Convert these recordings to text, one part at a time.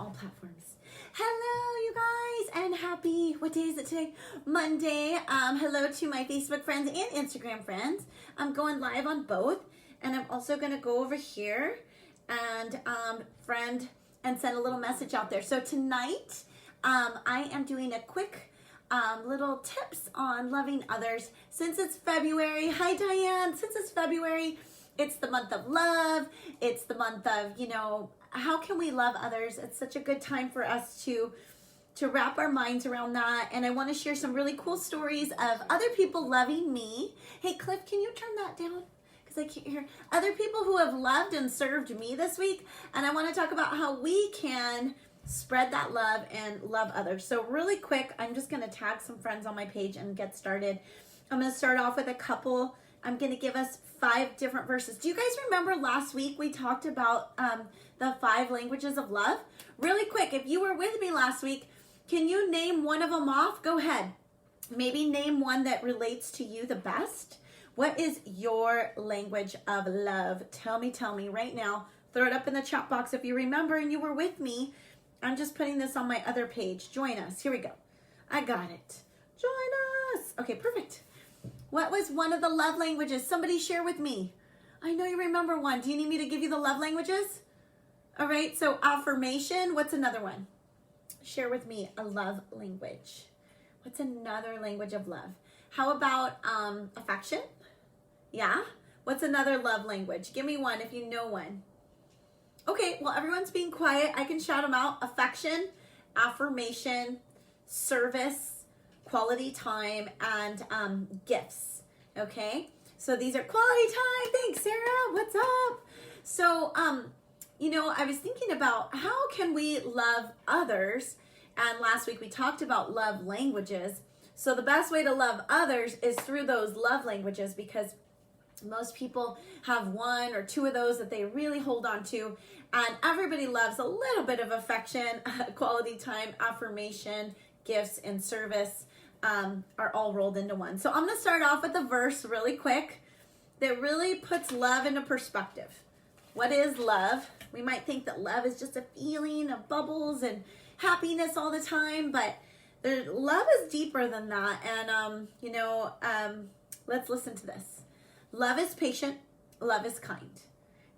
all platforms. Hello, you guys, and happy, what day is it today? Monday. Hello to my Facebook friends and Instagram friends. I'm going live on both, and I'm also going to go over here and friend and send a little message out there. So tonight, I am doing a quick little tips on loving others. Since it's February, hi Diane, since it's February, it's the month of love. It's the month of, how can we love others? It's such a good time for us to wrap our minds around that. And I want to share some really cool stories of other people loving me. Hey, Cliff, can you turn that down? Because I can't hear. Other people who have loved and served me this week. And I want to talk about how we can spread that love and love others. So really quick, I'm just going to tag some friends on my page and get started. I'm going to start off with a couple. I'm going to give us 5 different verses. Do you guys remember last week we talked about the 5 languages of love? Really quick, if you were with me last week, can you name one of them off? Go ahead. Maybe name one that relates to you the best. What is your language of love? Tell me right now. Throw it up in the chat box if you remember and you were with me. I'm just putting this on my other page. Join us. Here we go. I got it. Join us. Okay, perfect. What was one of the love languages? Somebody share with me. I know you remember one. Do you need me to give you the love languages? All right, so affirmation. What's another one? Share with me a love language. What's another language of love? How about affection? Yeah. What's another love language? Give me one if you know one. Okay, well, everyone's being quiet. I can shout them out. Affection, affirmation, service, quality time, and gifts. Okay, so these are quality time. Thanks, Sarah. What's up? So, I was thinking about how can we love others, and last week we talked about love languages. So the best way to love others is through those love languages, because most people have 1 or 2 of those that they really hold on to, and everybody loves a little bit of affection, quality time, affirmation, gifts, and service. Are all rolled into one. So I'm going to start off with a verse really quick that really puts love into perspective. What is love? We might think that love is just a feeling of bubbles and happiness all the time, but love is deeper than that. And, let's listen to this. Love is patient. Love is kind.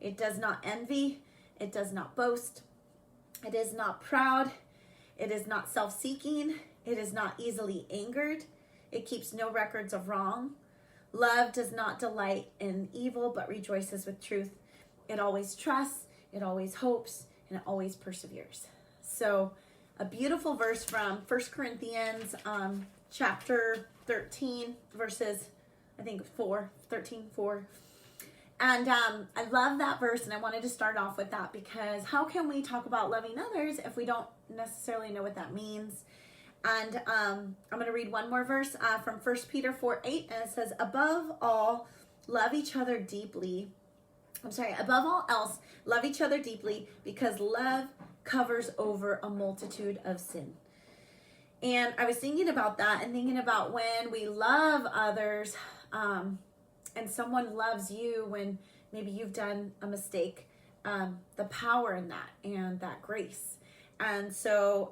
It does not envy. It does not boast. It is not proud. It is not self-seeking. It is not easily angered. It keeps no records of wrong. Love does not delight in evil, but rejoices with truth. It always trusts, it always hopes, and it always perseveres. So a beautiful verse from 1 Corinthians chapter 13, verses, I think 4. And I love that verse, and I wanted to start off with that because how can we talk about loving others if we don't necessarily know what that means? And I'm going to read one more verse from 1 Peter 4:8, and it says, above all else, love each other deeply, because love covers over a multitude of sin. And I was thinking about that and thinking about when we love others, and someone loves you when maybe you've done a mistake, the power in that and that grace. And so,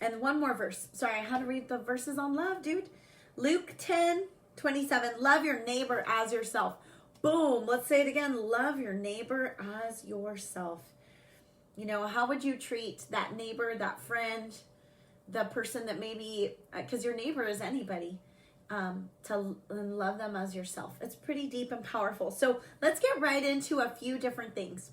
and one more verse. Sorry, I had to read the verses on love, dude. Luke 10:27. Love your neighbor as yourself. Boom. Let's say it again. Love your neighbor as yourself. How would you treat that neighbor, that friend, the person that maybe, because your neighbor is anybody, to love them as yourself. It's pretty deep and powerful. So let's get right into a few different things.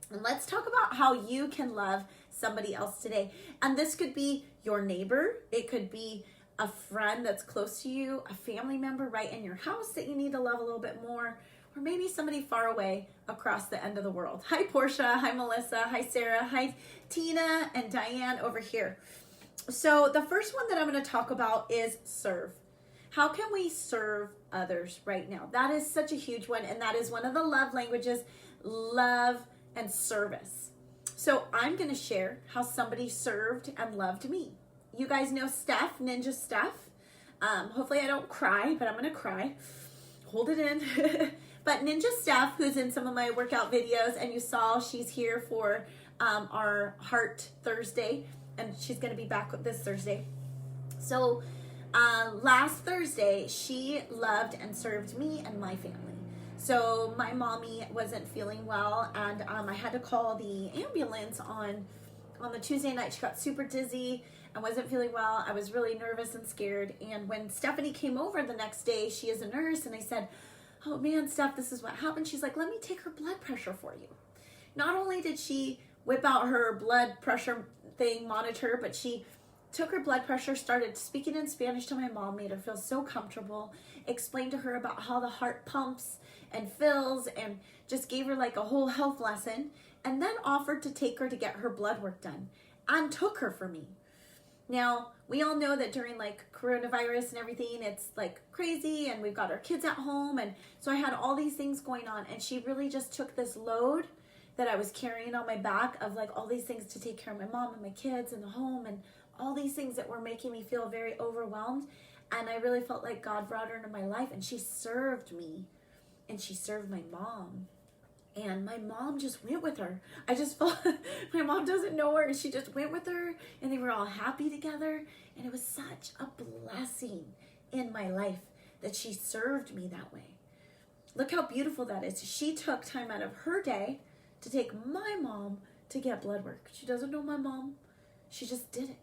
And let's talk about how you can love somebody else today. And this could be your neighbor. It could be a friend that's close to you, a family member right in your house that you need to love a little bit more, or maybe somebody far away across the end of the world. Hi, Portia. Hi, Melissa. Hi, Sarah. Hi, Tina and Diane over here. So the first one that I'm going to talk about is serve. How can we serve others right now? That is such a huge one, and that is one of the love languages, love and service. So I'm going to share how somebody served and loved me. You guys know Steph, Ninja Steph. Hopefully I don't cry, but I'm going to cry. Hold it in. But Ninja Steph, who's in some of my workout videos, and you saw she's here for our Heart Thursday, and she's going to be back this Thursday. So last Thursday, she loved and served me and my family. So my mommy wasn't feeling well, and I had to call the ambulance on the Tuesday night. She got super dizzy and wasn't feeling well. I was really nervous and scared. And when Stephanie came over the next day, she is a nurse, and I said, oh man, Steph, this is what happened. She's like, let me take her blood pressure for you. Not only did she whip out her blood pressure thing monitor, but she took her blood pressure, started speaking in Spanish to my mom, made her feel so comfortable, explained to her about how the heart pumps and fills, and just gave her like a whole health lesson, and then offered to take her to get her blood work done, and took her for me. Now, we all know that during like coronavirus and everything, it's like crazy, and we've got our kids at home, and so I had all these things going on, and she really just took this load that I was carrying on my back of like all these things to take care of my mom and my kids and the home, and all these things that were making me feel very overwhelmed. And I really felt like God brought her into my life, and she served me, and she served my mom. And my mom just went with her. I just felt my mom doesn't know her, and she just went with her, and they were all happy together. And it was such a blessing in my life that she served me that way. Look how beautiful that is. She took time out of her day to take my mom to get blood work. She doesn't know my mom. She just did it.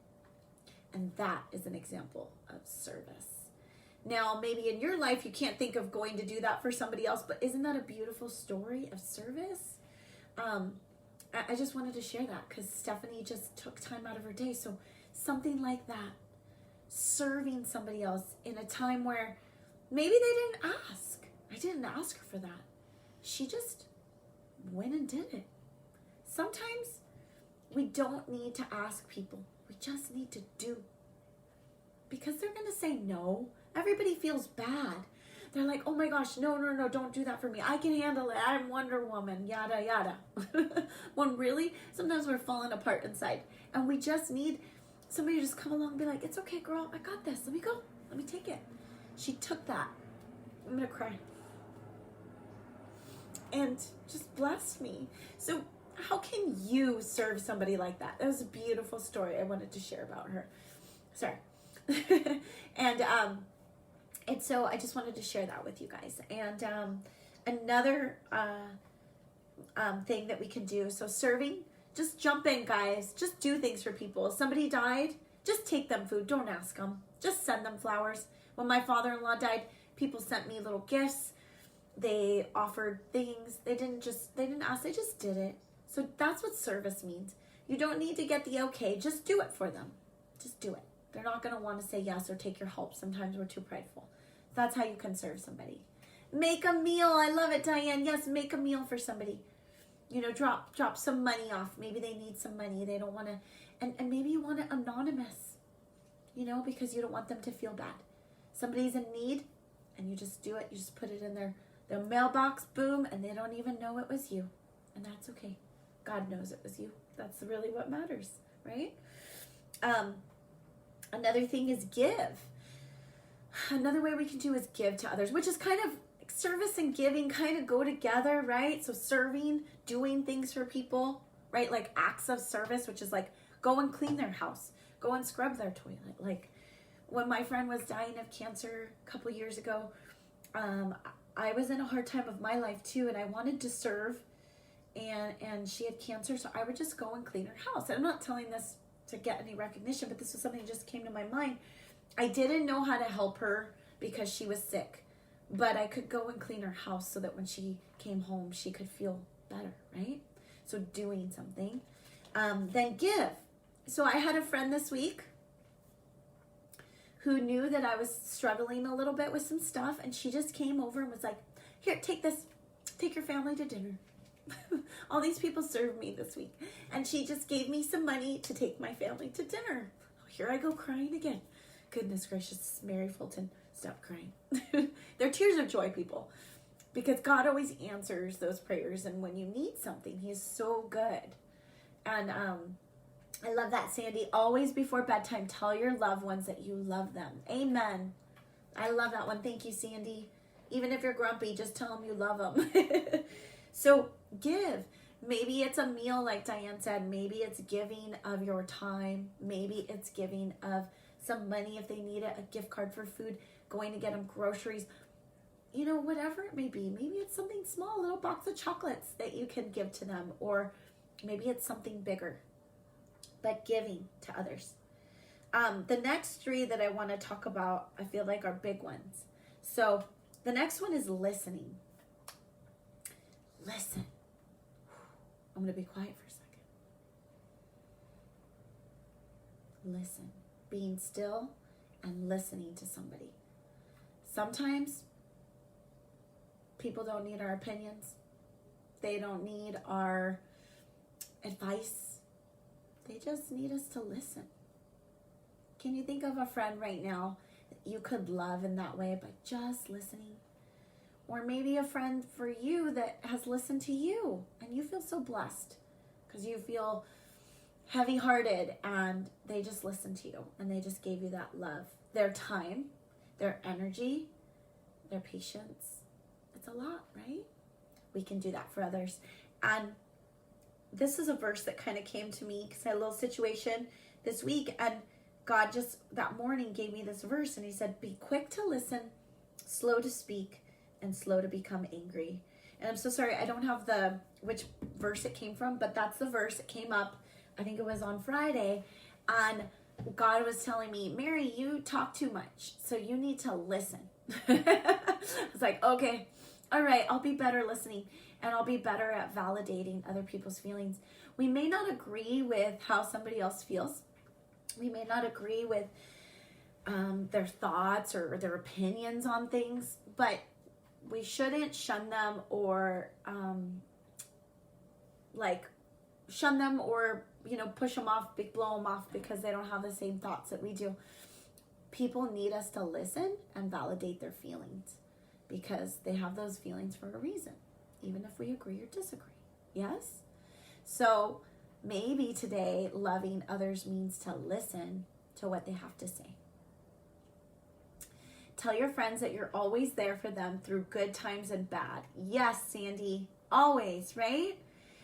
And that is an example of service. Now, maybe in your life, you can't think of going to do that for somebody else, but isn't that a beautiful story of service? I just wanted to share that because Stephanie just took time out of her day. So something like that, serving somebody else in a time where maybe they didn't ask. I didn't ask her for that. She just went and did it. Sometimes we don't need to ask people. We just need to do. Because they're going to say no. Everybody feels bad. They're like, oh my gosh, no, don't do that for me. I can handle it. I'm Wonder Woman, yada, yada. When really, sometimes we're falling apart inside. And we just need somebody to just come along and be like, it's okay, girl. I got this. Let me go. Let me take it. She took that. I'm going to cry. And just blessed me. So how can you serve somebody like that? That was a beautiful story I wanted to share about her. Sorry. And so I just wanted to share that with you guys. And another thing that we can do, so serving, just jump in, guys. Just do things for people. If somebody died, just take them food. Don't ask them. Just send them flowers. When my father-in-law died, people sent me little gifts. They offered things. They didn't ask, they just did it. So that's what service means. You don't need to get the okay. Just do it for them. Just do it. They're not going to want to say yes or take your help. Sometimes we're too prideful. That's how you can serve somebody. Make a meal. I love it, Diane. Yes, make a meal for somebody. You know, drop some money off. Maybe they need some money. They don't want to, and maybe you want it anonymous, you know, because you don't want them to feel bad. Somebody's in need, and you just do it. You just put it in their mailbox, boom, and they don't even know it was you. And that's okay. God knows it was you. That's really what matters, right? Another thing is give. Another way we can do is give to others, which is kind of service and giving kind of go together, right? So serving, doing things for people, right? Like acts of service, which is like go and clean their house, go and scrub their toilet. Like when my friend was dying of cancer a couple years ago, I was in a hard time of my life too, and I wanted to serve, and she had cancer, so I would just go and clean her house. And I'm not telling this to get any recognition, but this was something that just came to my mind. I didn't know how to help her because she was sick, but I could go and clean her house so that when she came home, she could feel better, right? So doing something. Then give. So I had a friend this week who knew that I was struggling a little bit with some stuff, and she just came over and was like, here, take this. Take your family to dinner. All these people served me this week. And she just gave me some money to take my family to dinner. Oh, here I go crying again. Goodness gracious, Mary Fulton, stop crying. They're tears of joy, people. Because God always answers those prayers. And when you need something, He is so good. And I love that, Sandy. Always before bedtime, tell your loved ones that you love them. Amen. I love that one. Thank you, Sandy. Even if you're grumpy, just tell them you love them. So give. Maybe it's a meal, like Diane said. Maybe it's giving of your time. Maybe it's giving of some money if they need it, a gift card for food, going to get them groceries, you know, whatever it may be. Maybe it's something small, a little box of chocolates that you can give to them, or maybe it's something bigger, but giving to others. The next three that I want to talk about, I feel like are big ones. So the next one is listening. Listen. I'm going to be quiet for a second. Listen. Being still and listening to somebody. Sometimes people don't need our opinions. They don't need our advice. They just need us to listen. Can you think of a friend right now that you could love in that way by just listening? Or maybe a friend for you that has listened to you and you feel so blessed because you feel heavy-hearted and they just listened to you and they just gave you that love, their time, their energy, their patience. It's a lot, right? We can do that for others. And this is a verse that kind of came to me because I had a little situation this week, and God just that morning gave me this verse, and he said, be quick to listen, slow to speak, and slow to become angry. And I'm so sorry, I don't have which verse it came from, but that's the verse. It came up, I think it was on Friday, and God was telling me, Mary, you talk too much, so you need to listen. I was like, okay, all right, I'll be better listening, and I'll be better at validating other people's feelings. We may not agree with how somebody else feels. We may not agree with their thoughts or their opinions on things, but we shouldn't shun them or shun them or, push them off, blow them off because they don't have the same thoughts that we do. People need us to listen and validate their feelings because they have those feelings for a reason, even if we agree or disagree. Yes? So maybe today loving others means to listen to what they have to say. Tell your friends that you're always there for them through good times and bad. Yes, Sandy, always, right?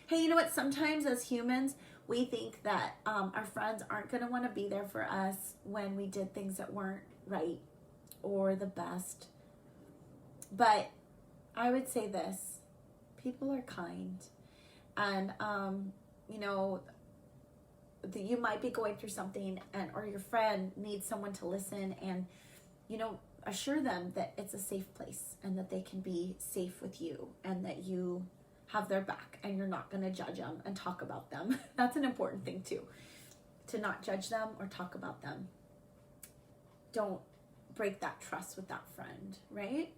Hey, you know what? Sometimes as humans, we think that our friends aren't going to want to be there for us when we did things that weren't right or the best. But I would say this, people are kind. And, you might be going through something or your friend needs someone to listen and, assure them that it's a safe place and that they can be safe with you and that you have their back and you're not going to judge them and talk about them. That's an important thing too, to not judge them or talk about them. Don't break that trust with that friend, right?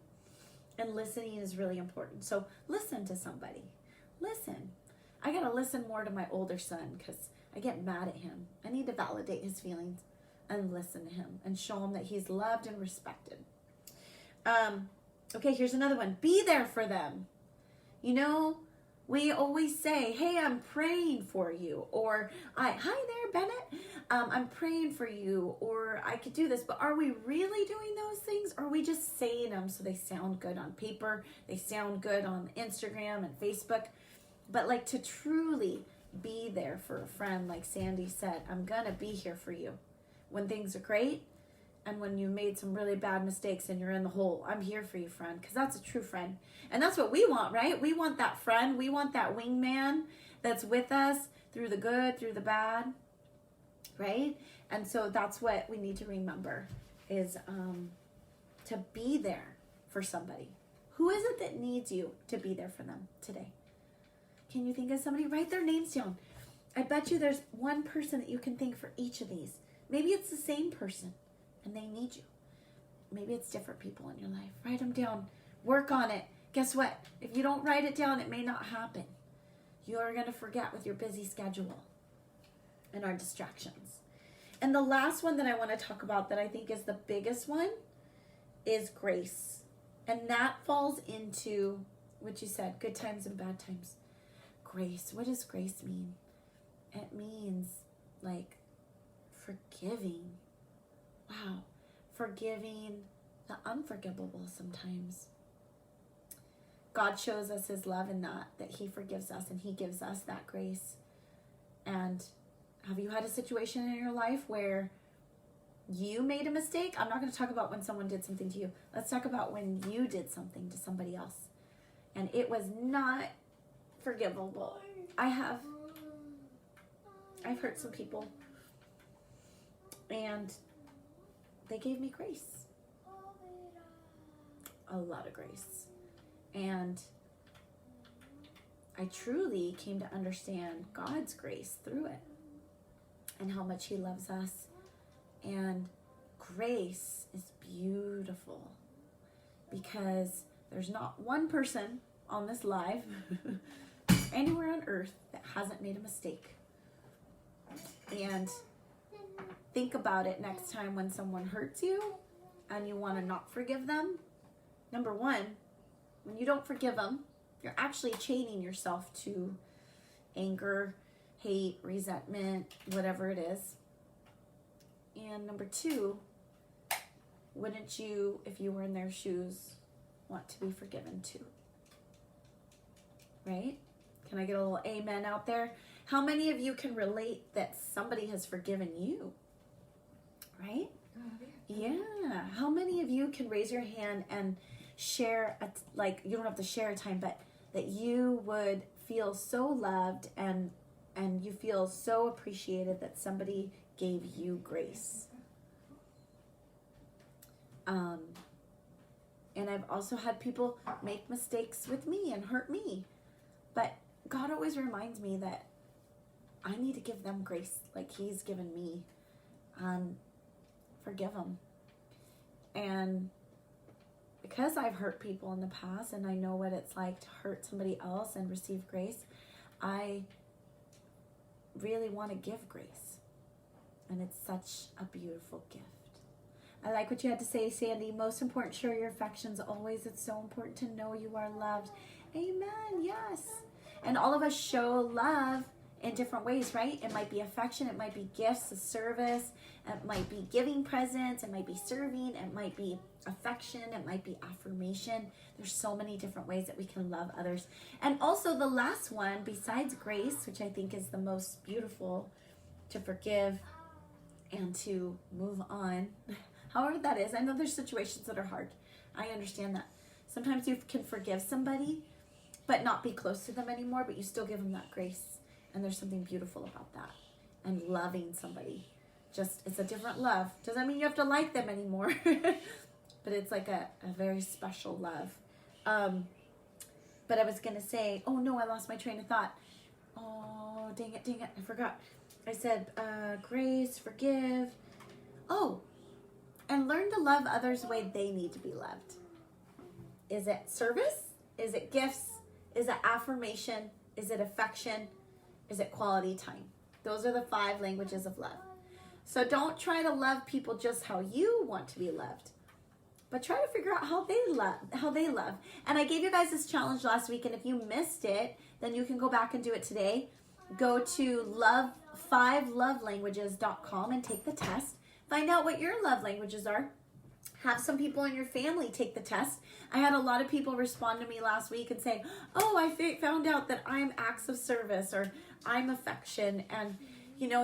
And listening is really important. So listen to somebody. Listen. I got to listen more to my older son because I get mad at him. I need to validate his feelings and listen to him and show him that he's loved and respected. Okay, here's another one. Be there for them. We always say, hey, I'm praying for you. Or, hi there, Bennett. I'm praying for you. Or, I could do this. But are we really doing those things? Or are we just saying them so they sound good on paper? They sound good on Instagram and Facebook. But to truly be there for a friend, like Sandy said, I'm going to be here for you. When things are great and when you made some really bad mistakes and you're in the hole, I'm here for you, friend, because that's a true friend. And that's what we want, right? We want that friend. We want that wingman that's with us through the good, through the bad, right? And so that's what we need to remember is to be there for somebody. Who is it that needs you to be there for them today? Can you think of somebody? Write their names down. I bet you there's one person that you can think for each of these. Maybe it's the same person and they need you. Maybe it's different people in your life. Write them down. Work on it. Guess what? If you don't write it down, it may not happen. You are going to forget with your busy schedule and our distractions. And the last one that I want to talk about that I think is the biggest one is grace. And that falls into what you said, good times and bad times. Grace. What does grace mean? It means forgiving. Wow. Forgiving the unforgivable sometimes. God shows us his love in that he forgives us and he gives us that grace. And have you had a situation in your life where you made a mistake? I'm not going to talk about when someone did something to you. Let's talk about when you did something to somebody else and it was not forgivable. I've hurt some people and they gave me grace. A lot of grace. And I truly came to understand God's grace through it and how much he loves us. And grace is beautiful because there's not one person on this live anywhere on earth that hasn't made a mistake. And think about it next time when someone hurts you and you want to not forgive them. Number one, when you don't forgive them, you're actually chaining yourself to anger, hate, resentment, whatever it is. And number two, wouldn't you, if you were in their shoes, want to be forgiven too? Right? Can I get a little amen out there? How many of you can relate that somebody has forgiven you? Right? Yeah. How many of you can raise your hand and share, you don't have to share a time, but that you would feel so loved and you feel so appreciated that somebody gave you grace. And I've also had people make mistakes with me and hurt me. But God always reminds me that I need to give them grace like he's given me. Forgive them. And because I've hurt people in the past and I know what it's like to hurt somebody else and receive grace, I really want to give grace. And it's such a beautiful gift. I like what you had to say, Sandy. Most important, share your affections always. It's so important to know you are loved. Amen. Yes. And all of us show love in different ways, right? It might be affection. It might be gifts, a service. It might be giving presents. It might be serving. It might be affection. It might be affirmation. There's so many different ways that we can love others. And also the last one, besides grace, which I think is the most beautiful, to forgive and to move on. However that is. I know there's situations that are hard. I understand that. Sometimes you can forgive somebody, but not be close to them anymore, but you still give them that grace. And there's something beautiful about that. And loving somebody. It's a different love. Doesn't mean you have to like them anymore. But it's like a very special love. But I was going to say, oh no, I lost my train of thought. Oh, dang it, I forgot. I said grace, forgive. Oh, and learn to love others the way they need to be loved. Is it service? Is it gifts? Is it affirmation? Is it affection? Is it quality time? Those are the 5 languages of love. So don't try to love people just how you want to be loved, but try to figure out how they love. And I gave you guys this challenge last week, and if you missed it, then you can go back and do it today. Go to 5lovelanguages.com and take the test. Find out what your love languages are. Have some people in your family take the test. I had a lot of people respond to me last week and say, oh, I found out that I'm acts of service or I'm affection. And,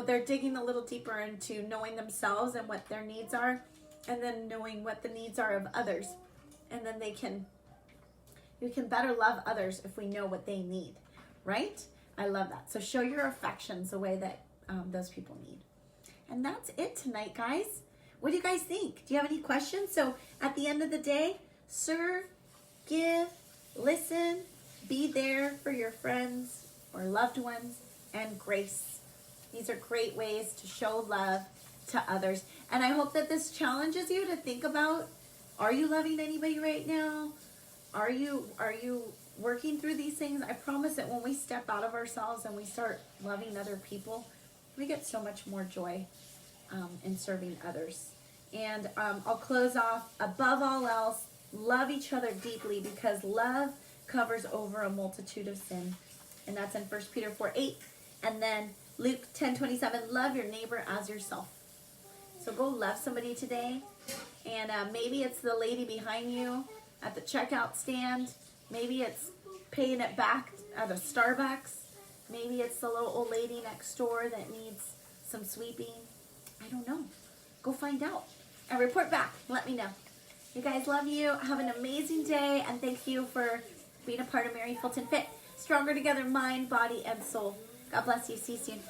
they're digging a little deeper into knowing themselves and what their needs are, and then knowing what the needs are of others. And then you can better love others if we know what they need, right? I love that. So show your affections the way that those people need. And that's it tonight, guys. What do you guys think? Do you have any questions? So at the end of the day, serve, give, listen, be there for your friends or loved ones, and grace. These are great ways to show love to others. And I hope that this challenges you to think about, are you loving anybody right now? Are you working through these things? I promise that when we step out of ourselves and we start loving other people, we get so much more joy in serving others. And I'll close off, above all else, love each other deeply, because love covers over a multitude of sin. And that's in 1 Peter 4:8. And then Luke 10:27, love your neighbor as yourself. So go love somebody today. And maybe it's the lady behind you at the checkout stand. Maybe it's paying it back at a Starbucks. Maybe it's the little old lady next door that needs some sweeping. I don't know. Go find out and report back. Let me know. You guys, love you. Have an amazing day, and thank you for being a part of Mary Fulton Fit. Stronger together, mind, body, and soul. God bless you. See you soon.